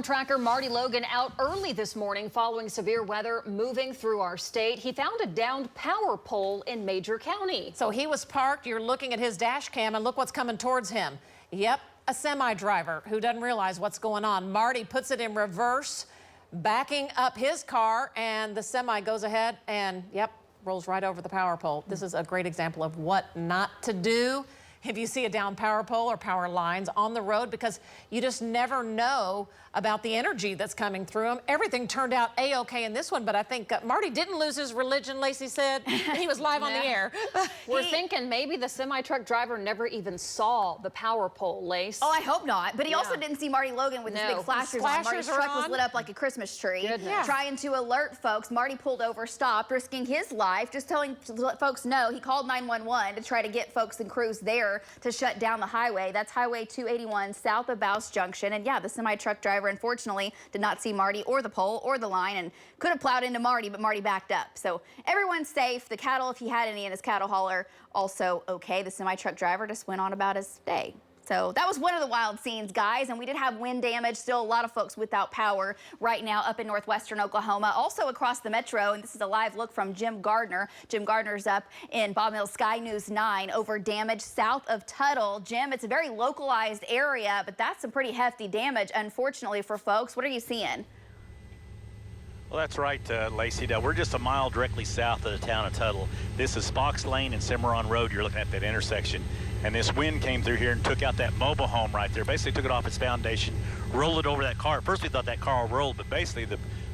Tracker Marty Logan out early this morning following severe weather moving through our state. He found a downed power pole in Major County. So he was parked. You're looking at his dash cam and look what's coming towards him. Yep, a semi driver who doesn't realize what's going on. Marty puts it in reverse, backing up his car, and the semi goes ahead and, yep, rolls right over the power pole. This is a great example of what not to do if you see a down power pole or power lines on the road, because you just never know about the energy that's coming through them. Everything turned out a-okay in this one, but I think Marty didn't lose his religion, Lacey said. He was live on the air. We're thinking maybe the semi-truck driver never even saw the power pole, Lace. Oh, I hope not. But he also didn't see Marty Logan with his big flashers on. Marty's truck was lit up like a Christmas tree. Trying to alert folks. Marty pulled over, stopped, risking his life, just to let folks know. He called 911 to try to get folks and crews there to shut down the highway. That's Highway 281 south of Bouse Junction. And yeah, the semi-truck driver unfortunately did not see Marty or the pole or the line and could have plowed into Marty, but Marty backed up. So everyone's safe. The cattle, if he had any in his cattle hauler, also okay. The semi-truck driver just went on about his day. So that was one of the wild scenes, guys, and we did have wind damage. Still a lot of folks without power right now up in northwestern Oklahoma, also across the metro, and this is a live look from Jim Gardner. Jim Gardner's up in Bob Mills Sky News 9 over damage south of Tuttle. Jim, it's a very localized area, but that's some pretty hefty damage, unfortunately, for folks. What are you seeing? Well, that's right, Lacey. We're just a mile directly south of the town of Tuttle. This is Fox Lane and Cimarron Road. You're looking at that intersection. And this wind came through here and took out that mobile home right there. Basically took it off its foundation, rolled it over that car. At first we thought that car rolled, but basically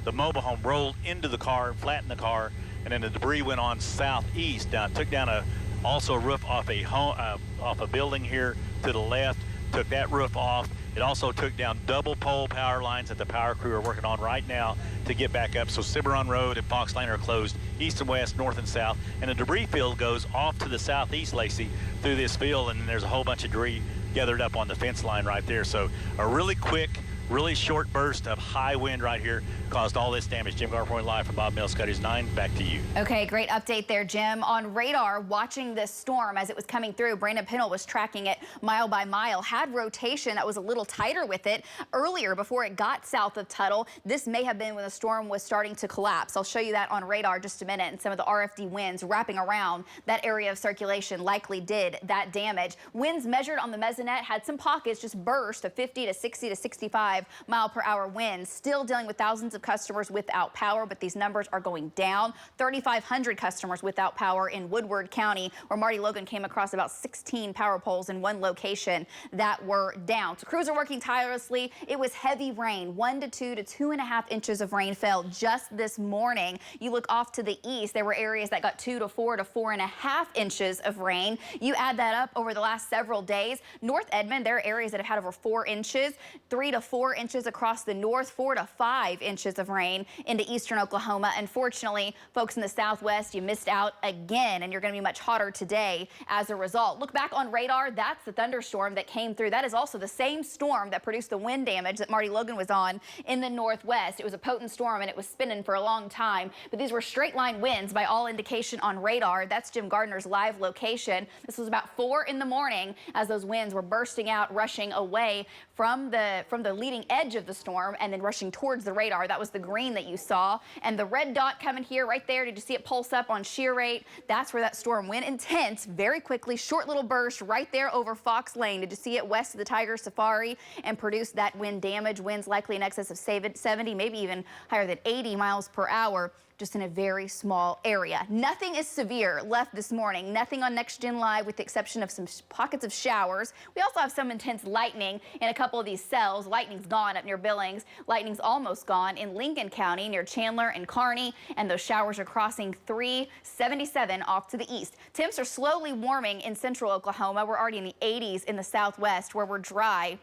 the mobile home rolled into the car, flattened the car, and then the debris went on southeast. Took down also a roof off a building here to the left, took that roof off. It also took down double pole power lines that the power crew are working on right now to get back up. So Cimarron Road and Fox Lane are closed east and west, north and south. And the debris field goes off to the southeast, Lacey, through this field. And then there's a whole bunch of debris gathered up on the fence line right there. So a really quick, really short burst of high wind right here caused all this damage. Jim Gardner live from Bob Mills Sky News 9. Back to you. Okay, great update there, Jim. On radar, watching this storm as it was coming through, Brandon Pennell was tracking it mile by mile, had rotation that was a little tighter with it earlier before it got south of Tuttle. This may have been when the storm was starting to collapse. I'll show you that on radar just a minute, and some of the RFD winds wrapping around that area of circulation likely did that damage. Winds measured on the mesonet had some pockets just burst of 50 to 60 to 65 mile-per-hour winds. Still dealing with thousands of customers without power, but these numbers are going down. 3,500 customers without power in Woodward County, where Marty Logan came across about 16 power poles in one location that were down. So crews are working tirelessly. It was heavy rain. 1 to 2 to 2.5 inches of rain fell just this morning. You look off to the east, there were areas that got 2 to 4 to 4.5 inches of rain. You add that up over the last several days. North Edmond, there are areas that have had over 4 inches, 3 to 4 inches across the north, 4 to 5 inches of rain into eastern Oklahoma. Unfortunately, folks in the southwest, you missed out again, and you're going to be much hotter today as a result. Look back on radar. That's the thunderstorm that came through. That is also the same storm that produced the wind damage that Marty Logan was on in the northwest. It was a potent storm, and it was spinning for a long time, but these were straight line winds by all indication on radar. That's Jim Gardner's live location. This was about 4 in the morning as those winds were bursting out, rushing away from the leading edge of the storm and then rushing towards the radar. That was the green that you saw. And the red dot coming here right there, did you see it pulse up on shear rate? That's where that storm went intense very quickly. Short little burst right there over Fox Lane. Did you see it west of the Tiger Safari and produce that wind damage? Winds likely in excess of 70, maybe even higher than 80 miles per hour. Just in a very small area. Nothing is severe left this morning. Nothing on Next Gen Live with the exception of some pockets of showers. We also have some intense lightning in a couple of these cells. Lightning's gone up near Billings. Lightning's almost gone in Lincoln County near Chandler and Kearney. And those showers are crossing 377 off to the east. Temps are slowly warming in central Oklahoma. We're already in the 80s in the southwest where we're dry.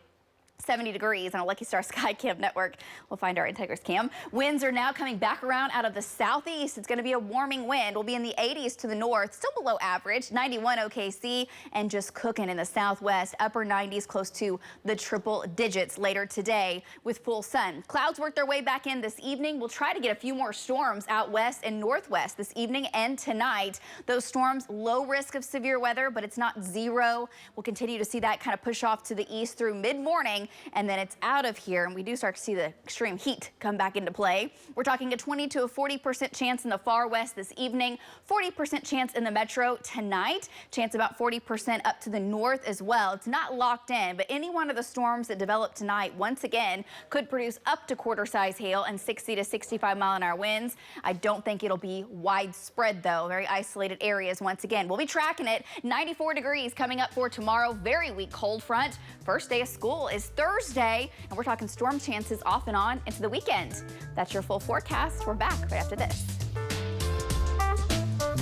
70 degrees on a Lucky Star Sky Cam network. We'll find our Integris cam. Winds are now coming back around out of the southeast. It's going to be a warming wind. We'll be in the 80s to the north, still below average, 91 OKC, and just cooking in the southwest, upper 90s, close to the triple digits later today with full sun. Clouds work their way back in this evening. We'll try to get a few more storms out west and northwest this evening and tonight. Those storms, low risk of severe weather, but it's not zero. We'll continue to see that kind of push off to the east through mid-morning. morning, and then it's out of here, and we do start to see the extreme heat come back into play. We're talking a 20 to a 40% chance in the far west this evening, 40% chance in the metro tonight, chance about 40% up to the north as well. It's not locked in, but any one of the storms that develop tonight, once again, could produce up to quarter-size hail and 60 to 65 mile-an-hour winds. I don't think it'll be widespread, though. Very isolated areas once again. We'll be tracking it. 94 degrees coming up for tomorrow. Very weak cold front. First day of school is Thursday, and we're talking storm chances off and on into the weekend. That's your full forecast. We're back right after this.